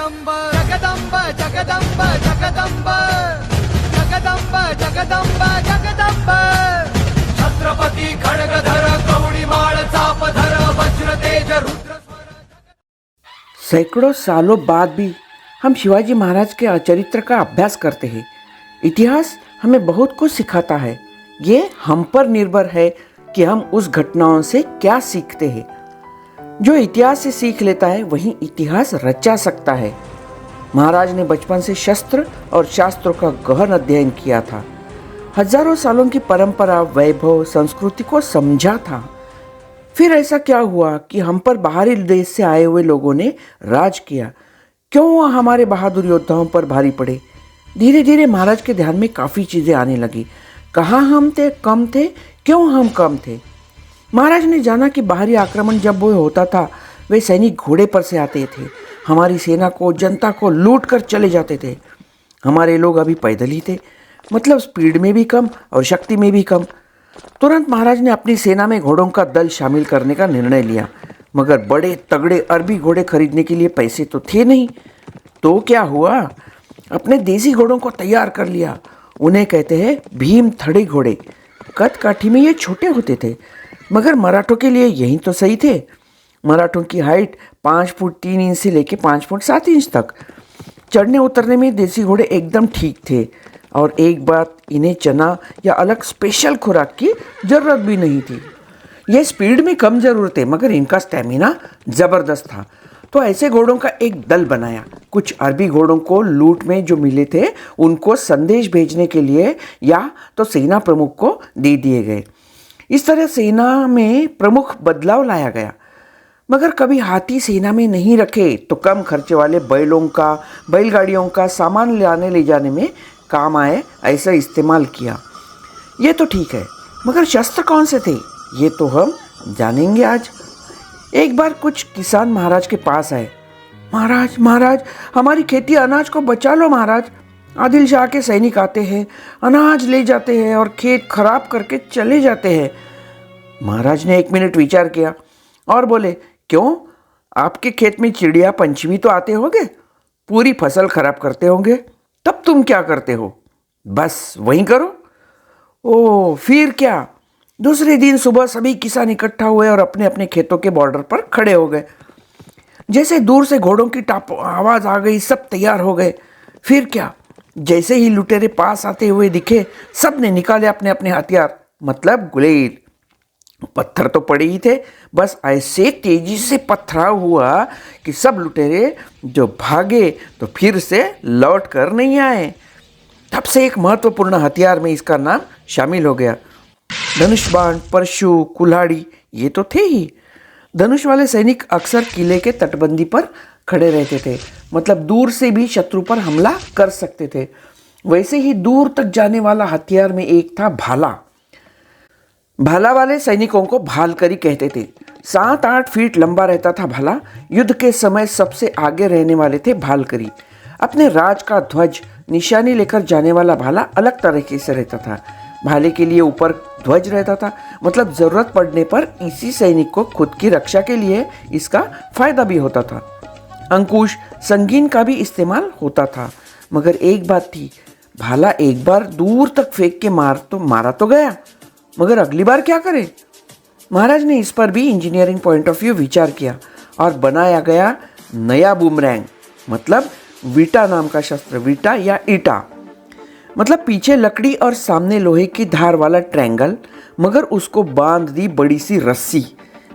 जगदम्ब जगदम्ब जगदम्ब जगदम्ब जगदम्ब जगदम्ब जगदम्ब छत्रपति खड्गधर कवडीमाळ चापधर वज्र तेज रुद्र। सैकड़ों सालों बाद भी हम शिवाजी महाराज के चरित्र का अभ्यास करते हैं। इतिहास हमें बहुत कुछ सिखाता है। ये हम पर निर्भर है कि हम उस घटनाओं से क्या सीखते हैं। जो इतिहास से सीख लेता है वही इतिहास रचा सकता है। महाराज ने बचपन से शस्त्र और शास्त्रों का गहन अध्ययन किया था। हजारों सालों की परंपरा, वैभव, संस्कृति को समझा था। फिर ऐसा क्या हुआ कि हम पर बाहरी देश से आए हुए लोगों ने राज किया? क्यों वह हमारे बहादुर योद्धाओं पर भारी पड़े? धीरे धीरे महाराज के ध्यान में काफ़ी चीज़ें आने लगी। कहाँ हम थे, कम थे, क्यों हम कम थे? महाराज ने जाना कि बाहरी आक्रमण जब वो होता था वे सैनिक घोड़े पर से आते थे, हमारी सेना को, जनता को लूट कर चले जाते थे। हमारे लोग अभी पैदल ही थे, मतलब स्पीड में भी कम और शक्ति में भी कम। तुरंत महाराज ने अपनी सेना में घोड़ों का दल शामिल करने का निर्णय लिया, मगर बड़े तगड़े अरबी घोड़े खरीदने के लिए पैसे तो थे नहीं। तो क्या हुआ? अपने देसी घोड़ों को तैयार कर लिया। उन्हें कहते हैं भीम थड़े घोड़े। कद काठी में ये छोटे होते थे, मगर मराठों के लिए यही तो सही थे। मराठों की हाइट 5 फुट 3 इंच से लेकर 5 फुट 7 इंच तक। चढ़ने उतरने में देसी घोड़े एकदम ठीक थे। और एक बात, इन्हें चना या अलग स्पेशल खुराक की जरूरत भी नहीं थी। ये स्पीड में कम जरूर थे, मगर इनका स्टेमिना ज़बरदस्त था। तो ऐसे घोड़ों का एक दल बनाया। कुछ अरबी घोड़ों को लूट में जो मिले थे उनको संदेश भेजने के लिए या तो सेना प्रमुख को दे दिए गए। इस तरह सेना में प्रमुख बदलाव लाया गया। मगर कभी हाथी सेना में नहीं रखे तो कम खर्चे वाले बैलगाड़ियों का सामान लाने ले जाने में काम आए, ऐसा इस्तेमाल किया। ये तो ठीक है, मगर शस्त्र कौन से थे ये तो हम जानेंगे आज। एक बार कुछ किसान महाराज के पास आए। महाराज महाराज, हमारी खेती अनाज को बचा लो महाराज। आदिल शाह के सैनिक आते हैं, अनाज ले जाते हैं और खेत खराब करके चले जाते हैं। महाराज ने 1 मिनट विचार किया और बोले, क्यों? आपके खेत में चिड़िया पंछी तो आते होंगे, पूरी फसल खराब करते होंगे, तब तुम क्या करते हो? बस वही करो। ओ, फिर क्या? दूसरे दिन सुबह सभी किसान इकट्ठा हुए और अपने अपने खेतों के बॉर्डर पर खड़े हो गए। जैसे दूर से घोड़ों की आवाज़ आ गई, सब तैयार हो गए। फिर क्या? जैसे ही लुटेरे पास आते हुए दिखे, सब ने निकाले अपने अपने हथियार, मतलब गुलेल। पत्थर तो पड़े ही थे, बस ऐसे तेजी से पथराव हुआ कि सब लुटेरे जो भागे तो फिर से लौट कर नहीं आए। तब से एक महत्वपूर्ण हथियार में इसका नाम शामिल हो गया। धनुष बाण, परशु, कुल्हाड़ी ये तो थे ही। धनुष वाले सैनिक अक्सर किले के तटबंदी पर खड़े रहते थे, मतलब दूर से भी शत्रु पर हमला कर सकते थे। वैसे ही दूर तक जाने वाला हथियार में एक था भाला। भाला वाले सैनिकों को भालकरी कहते थे। 7-8 फीट लंबा रहता था भाला। युद्ध के समय सबसे आगे रहने वाले थे भालकरी। अपने राज का ध्वज निशानी लेकर जाने वाला भाला अलग तरीके से रहता था। भाले के लिए ऊपर ध्वज रहता था, मतलब ज़रूरत पड़ने पर इसी सैनिक को खुद की रक्षा के लिए इसका फायदा भी होता था। अंकुश, संगीन का भी इस्तेमाल होता था। मगर एक बात थी, भाला एक बार दूर तक फेंक के मारा तो गया, मगर अगली बार क्या करें? महाराज ने इस पर भी इंजीनियरिंग पॉइंट ऑफ व्यू विचार किया और बनाया गया नया बूमरैंग, मतलब वीटा नाम का शस्त्र। वीटा या ईटा मतलब पीछे लकड़ी और सामने लोहे की धार वाला ट्रायंगल, मगर उसको बांध दी बड़ी सी रस्सी,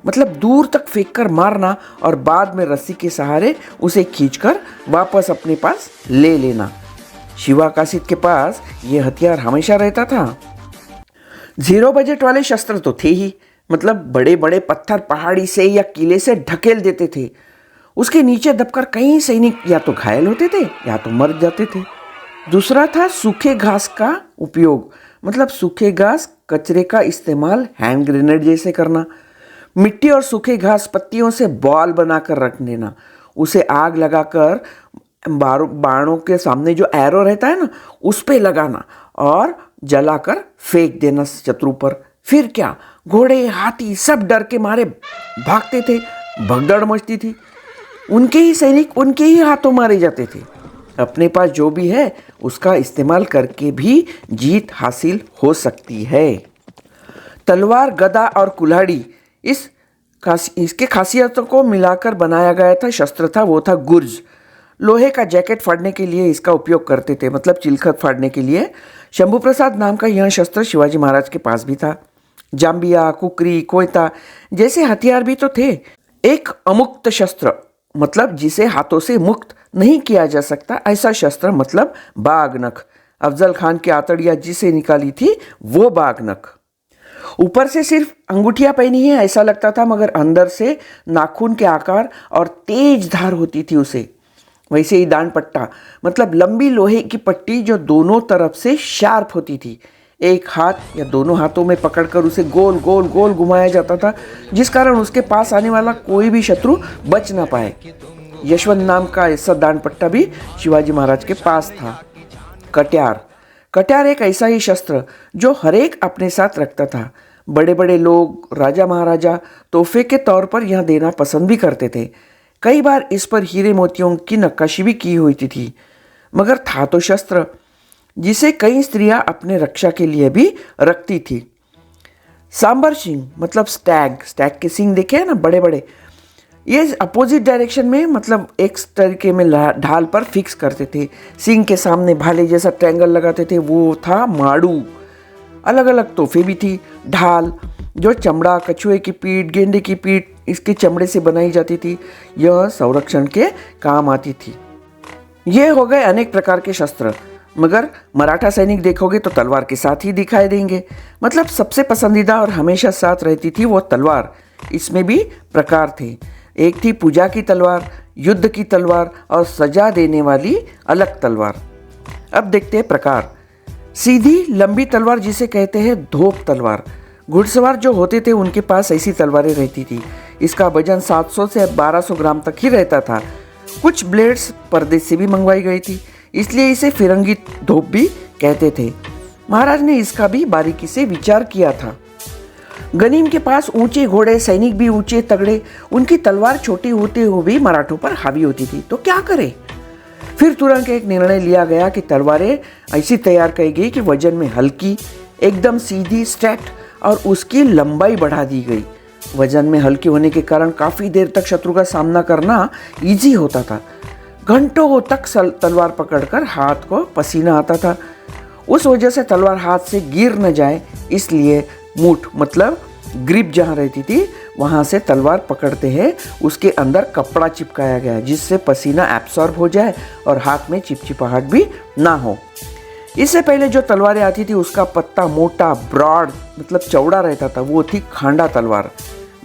मतलब दूर तक फेंक कर मारना और बाद में रस्सी के सहारे उसे खींचकर वापस अपने पास ले लेना। शिवा कासिद के पास ये हथियार हमेशा रहता था। 0 बजट वाले शस्त्र तो थे ही, मतलब बड़े बड़े पत्थर पहाड़ी से या किले से ढकेल देते थे। उसके नीचे दबकर कई सैनिक या तो घायल होते थे या तो मर जाते थे। दूसरा था सूखे घास का उपयोग, मतलब सूखे घास कचरे का इस्तेमाल हैंड ग्रेनेड जैसे करना। मिट्टी और सूखे घास पत्तियों से बॉल बनाकर रख देना, उसे आग लगाकर बाणों के सामने जो एरो रहता है ना, उस पे लगाना और जलाकर फेंक देना शत्रु पर। फिर क्या, घोड़े हाथी सब डर के मारे भागते थे, भगदड़ मचती थी। उनके ही सैनिक उनके ही हाथों मारे जाते थे। अपने पास जो भी है उसका इस्तेमाल करके भी जीत हासिल हो सकती है। तलवार, गदा और कुल्हाड़ी इसके खासियतों को मिलाकर बनाया गया था शस्त्र था, वो था गुर्ज। लोहे का जैकेट फाड़ने के लिए इसका उपयोग करते थे, मतलब चिलखत फाड़ने के लिए। शंभू प्रसाद नाम का यह शस्त्र शिवाजी महाराज के पास भी था। जाम्बिया, कुकरी, कोयता जैसे हथियार भी तो थे। एक अमुक्त शस्त्र मतलब जिसे हाथों से मुक्त नहीं किया जा सकता, ऐसा शस्त्र मतलब बागनख। अफजल खान की आतड़ियाँ जिसे निकाली थी वो बागनख। ऊपर से सिर्फ अंगूठियां पहनी है ऐसा लगता था, मगर अंदर से नाखून के आकार और तेज धार होती थी उसे। वैसे ही दान पट्टा मतलब लंबी लोहे की पट्टी जो दोनों तरफ से शार्प होती थी। एक हाथ या दोनों हाथों में पकड़कर उसे गोल गोल गोल घुमाया जाता था, जिस कारण उसके पास आने वाला कोई भी शत्रु बच ना पाए। यशवंत नाम का ऐसा दान पट्टा भी शिवाजी महाराज के पास था। कट्यार कट्यार एक ऐसा ही शस्त्र जो हरेक अपने साथ रखता था। बड़े बड़े लोग, राजा महाराजा तोहफे के तौर पर यह देना पसंद भी करते थे। कई बार इस पर हीरे मोतियों की नक्काशी भी की हुई थी। मगर था तो शस्त्र जिसे कई स्त्रियां अपने रक्षा के लिए भी रखती थी। सांबर सिंह मतलब स्टैग के सिंह देखे हैं ना, बड़े बड़े। ये अपोजिट डायरेक्शन में मतलब एक तरीके में ढाल पर फिक्स करते थे। सिंह के सामने भाले जैसा ट्रायंगल लगाते थे, वो था माड़ू। अलग अलग तोहफे भी थी। ढाल जो चमड़ा, कछुए की पीठ, गेंडे की पीठ इसके चमड़े से बनाई जाती थी, यह संरक्षण के काम आती थी। ये हो गए अनेक प्रकार के शस्त्र। मगर मराठा सैनिक देखोगे तो तलवार के साथ ही दिखाई देंगे, मतलब सबसे पसंदीदा और हमेशा साथ रहती थी वो तलवार। इसमें भी प्रकार थे। एक थी पूजा की तलवार, युद्ध की तलवार और सजा देने वाली अलग तलवार। अब देखते हैं प्रकार। सीधी लंबी तलवार जिसे कहते हैं धोप तलवार। घुड़सवार जो होते थे उनके पास ऐसी तलवारें रहती थी। इसका वजन 700 से 1200 ग्राम तक ही रहता था। कुछ ब्लेड्स परदेश से भी मंगवाई गई थी, इसलिए इसे फिरंगी धोप भी कहते थे। महाराज ने इसका भी बारीकी से विचार किया था। गनीम के पास ऊंचे घोड़े, सैनिक भी ऊंचे तगड़े। उनकी तलवार छोटी होते हुए भी मराठों पर हावी होती थी, तो क्या करे। फिर तुरंत एक निर्णय लिया गया कि तलवारें ऐसी तैयार की गई कि वजन में हल्की, एकदम सीधी, स्ट्रेट और उसकी लंबाई बढ़ा दी गई। वजन में हल्की होने के कारण काफ़ी देर तक शत्रु का सामना करना इजी होता था। घंटों तक तलवार पकड़कर हाथ को पसीना आता था। उस वजह से तलवार हाथ से गिर न जाए, इसलिए मूठ मतलब ग्रिप जहाँ रहती थी वहाँ से तलवार पकड़ते हैं उसके अंदर कपड़ा चिपकाया गया, जिससे पसीना एब्सॉर्ब हो जाए और हाथ में चिपचिपाहट भी ना हो। इससे पहले जो तलवारें आती थी उसका पत्ता मोटा, ब्रॉड मतलब चौड़ा रहता था, वो थी खांडा तलवार।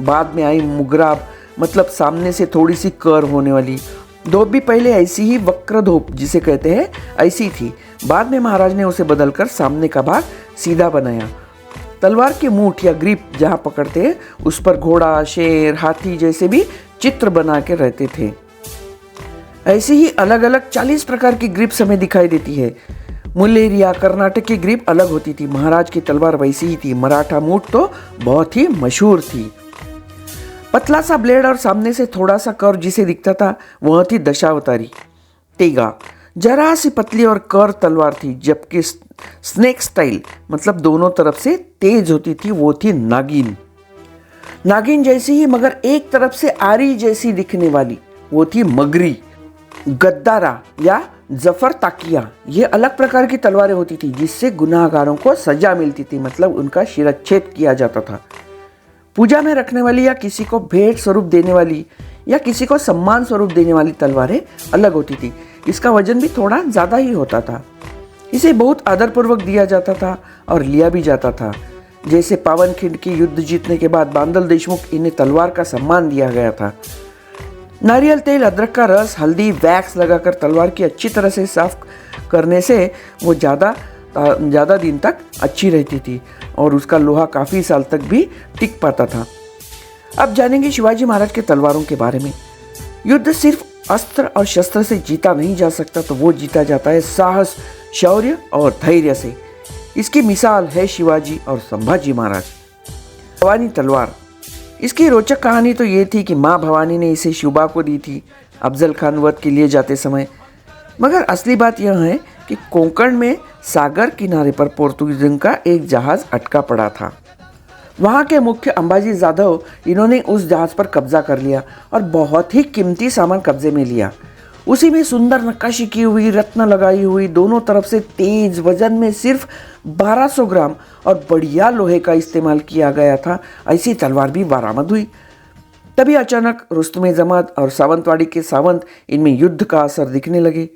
बाद में आई मुगराब मतलब सामने से थोड़ी सी कर्व होने वाली। धोप भी पहले ऐसी ही वक्र धोप जिसे कहते हैं ऐसी थी। बाद में महाराज ने उसे बदलकर सामने का भाग सीधा बनाया। तलवार के मूठ या ग्रिप जहाँ पकड़ते हैं उस पर घोड़ा, शेर, हाथी जैसे भी चित्र बना के रहते थे। ऐसी ही अलग अलग 40 प्रकार की ग्रिप्स हमें दिखाई देती है। मुल्लेरिया कर्नाटक की ग्रिप अलग होती थी। महाराज की तलवार वैसी ही थी। मराठा मूठ तो बहुत ही मशहूर थी। पतला सा ब्लेड और सामने से थोड़ा सा कर्व जिसे दिखता था वह थी दशावतारी। तेगा जरा सी पतली और कर्व तलवार थी, जबकि स्नेक स्टाइल मतलब दोनों तरफ से तेज होती थी वो थी नागिन। नागिन जैसी ही मगर एक तरफ से आरी जैसी दिखने वाली वो थी मगरी। गद्दारा या जफर ताकिया ये अलग प्रकार की तलवारें होती थी, जिससे गुनाहगारों को सजा मिलती थी, मतलब उनका शिरच्छेद किया जाता था। पूजा में रखने वाली या किसी को भेंट स्वरूप देने वाली या किसी को सम्मान स्वरूप देने वाली तलवारें अलग होती थी। इसका वजन भी थोड़ा ज़्यादा ही होता था। इसे बहुत आदरपूर्वक दिया जाता था और लिया भी जाता था। जैसे पावनखिंड की युद्ध जीतने के बाद बांदल देशमुख इन्हें तलवार का सम्मान दिया गया था। नारियल तेल, अदरक का रस, हल्दी, वैक्स लगाकर तलवार की अच्छी तरह से साफ करने से वो ज़्यादा दिन तक अच्छी रहती थी और उसका लोहा काफ़ी साल तक भी टिक पाता था। अब जानेंगे शिवाजी महाराज के तलवारों के बारे में। युद्ध सिर्फ अस्त्र और शस्त्र से जीता नहीं जा सकता, तो वो जीता जाता है साहस, शौर्य और धैर्य से। इसकी मिसाल है शिवाजी और संभाजी महाराज। भवानी तलवार, इसकी रोचक कहानी तो ये थी कि माँ भवानी ने इसे शिवबा को दी थी। अफजल खान वध के लिए जाते समय। मगर असली बात यह है कि कोंकण में सागर किनारे पर पोर्तुगीजों का एक जहाज़ अटका पड़ा था। वहाँ के मुख्य अंबाजी जाधव इन्होंने उस जहाज़ पर कब्जा कर लिया और बहुत ही कीमती सामान कब्जे में लिया। उसी में सुंदर नक्काशी की हुई, रत्न लगाई हुई, दोनों तरफ से तेज, वजन में सिर्फ 1200 ग्राम और बढ़िया लोहे का इस्तेमाल किया गया था, ऐसी तलवार भी बरामद हुई। तभी अचानक रुस्तुम जमात और सावंतवाड़ी के सावंत इनमें युद्ध का असर दिखने लगे।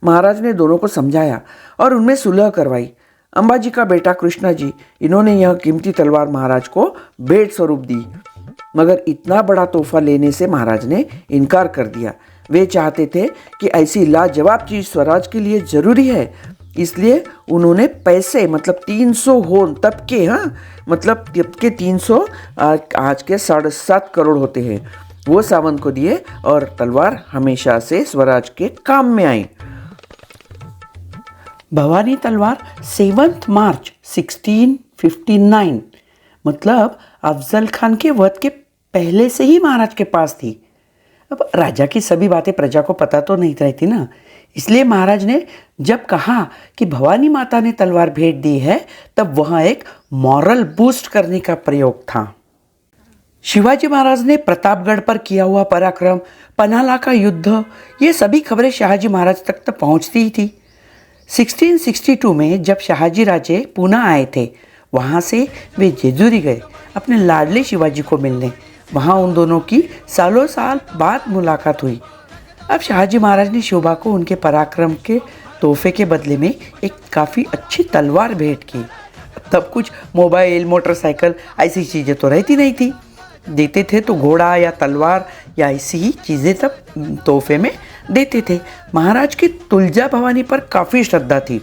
महाराज ने दोनों को समझाया और उनमें सुलह करवाई। अंबाजी का बेटा कृष्णा जी, इन्होंने यह कीमती तलवार महाराज को भेंट स्वरूप दी, मगर इतना बड़ा तोहफा लेने से महाराज ने इनकार कर दिया। वे चाहते थे कि ऐसी लाजवाब चीज़ स्वराज के लिए ज़रूरी है, इसलिए उन्होंने पैसे मतलब 300 होन तब के, मतलब तब के 300 आज के 7.5 करोड़ होते हैं, वो सावंत को दिए और तलवार हमेशा से स्वराज के काम में आई। भवानी तलवार 7 मार्च 1659 मतलब अफजल खान के वध के पहले से ही महाराज के पास थी। अब राजा की सभी बातें प्रजा को पता तो नहीं रहती ना, इसलिए महाराज ने जब कहा कि भवानी माता ने तलवार भेंट दी है, तब वहाँ एक मॉरल बूस्ट करने का प्रयोग था। शिवाजी महाराज ने प्रतापगढ़ पर किया हुआ पराक्रम, पनाला का युद्ध, ये सभी खबरें शाहजी महाराज तक तो पहुँचती ही थी। 1662 में जब शाहजी राजे पूना आए थे, वहाँ से वे जेजूरी गए अपने लाडले शिवाजी को मिलने। वहाँ उन दोनों की सालों साल बाद मुलाकात हुई। अब शाहजी महाराज ने शोभा को उनके पराक्रम के तोहफे के बदले में एक काफ़ी अच्छी तलवार भेंट की। तब कुछ मोबाइल, मोटरसाइकिल ऐसी चीज़ें तो रहती नहीं थी, देते थे तो घोड़ा या तलवार या ऐसी ही चीज़ें तब तोहफे में देते थे। महाराज की तुलजा भवानी पर काफ़ी श्रद्धा थी,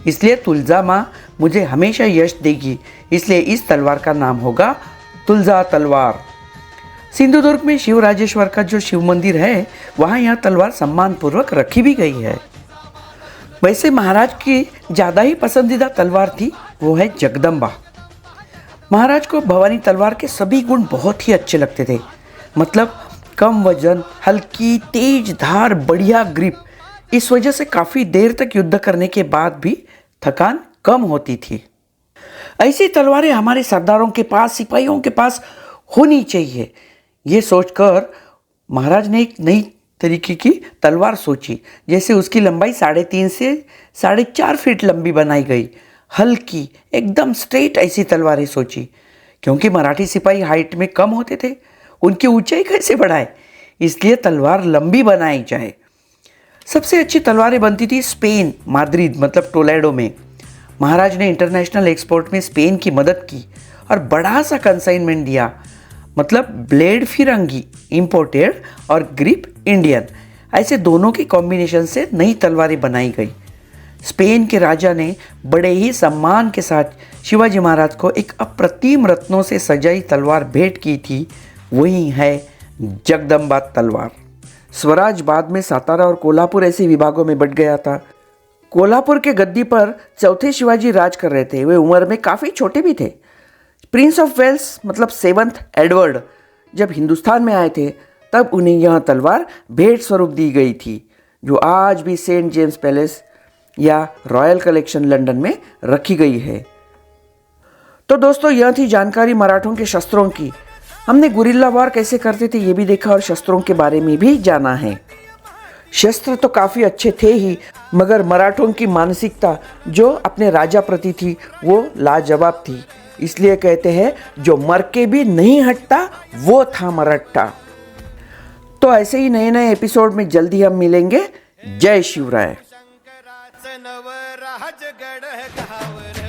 इसलिए तुलजा माँ मुझे हमेशा यश देगी, इसलिए इस तलवार का नाम होगा तुलजा तलवार। सिंधुदुर्ग में शिवराजेश्वर का जो शिव मंदिर है, वहाँ यह तलवार सम्मानपूर्वक रखी भी गई है। वैसे महाराज की ज़्यादा ही पसंदीदा तलवार थी, वो है जगदम्बा। महाराज को भवानी तलवार के सभी गुण बहुत ही अच्छे लगते थे, मतलब कम वजन, हल्की, तेज धार, बढ़िया ग्रिप। इस वजह से काफ़ी देर तक युद्ध करने के बाद भी थकान कम होती थी। ऐसी तलवारें हमारे सरदारों के पास, सिपाहियों के पास होनी चाहिए। ये सोचकर महाराज ने एक नई तरीके की तलवार सोची, जैसे उसकी लंबाई 3.5 से 4.5 फीट लंबी बनाई गई, हल्की, एकदम स्ट्रेट ऐसी तलवारें सोची, क्योंकि मराठी सिपाही हाइट में कम होते थे, उनकी ऊंचाई कैसे बढ़ाए, इसलिए तलवार लंबी बनाई जाए। सबसे अच्छी तलवारें बनती थी स्पेन, माद्रिद मतलब टोलेडो में। महाराज ने इंटरनेशनल एक्सपोर्ट में स्पेन की मदद की और बड़ा सा कंसाइनमेंट दिया, मतलब ब्लेड फिरंगी इंपोर्टेड और ग्रिप इंडियन, ऐसे दोनों की कॉम्बिनेशन से नई तलवारें बनाई गई। स्पेन के राजा ने बड़े ही सम्मान के साथ शिवाजी महाराज को एक अप्रतिम रत्नों से सजाई तलवार भेंट की थी, वही है जगदम्बा तलवार। स्वराज बाद में सातारा और कोल्हापुर ऐसे विभागों में बंट गया था। कोल्हापुर के गद्दी पर चौथे शिवाजी राज कर रहे थे, वे उम्र में काफ़ी छोटे भी थे। प्रिंस ऑफ वेल्स मतलब 7th एडवर्ड जब हिंदुस्तान में आए थे, तब उन्हें यह तलवार भेंट स्वरूप दी गई थी, जो आज भी सेंट जेम्स पैलेस या रॉयल कलेक्शन लंदन में रखी गई है। तो दोस्तों, यह थी जानकारी मराठों के शस्त्रों की। हमने गुरिल्ला वार कैसे करते थे ये भी देखा और शस्त्रों के बारे में भी जाना है। शस्त्र तो काफ़ी अच्छे थे ही, मगर मराठों की मानसिकता जो अपने राजा प्रति थी वो लाजवाब थी। इसलिए कहते हैं, जो मर के भी नहीं हटता वो था मराठा। तो ऐसे ही नए नए एपिसोड में जल्दी हम मिलेंगे। जय शिवराय। नवराजगड गावर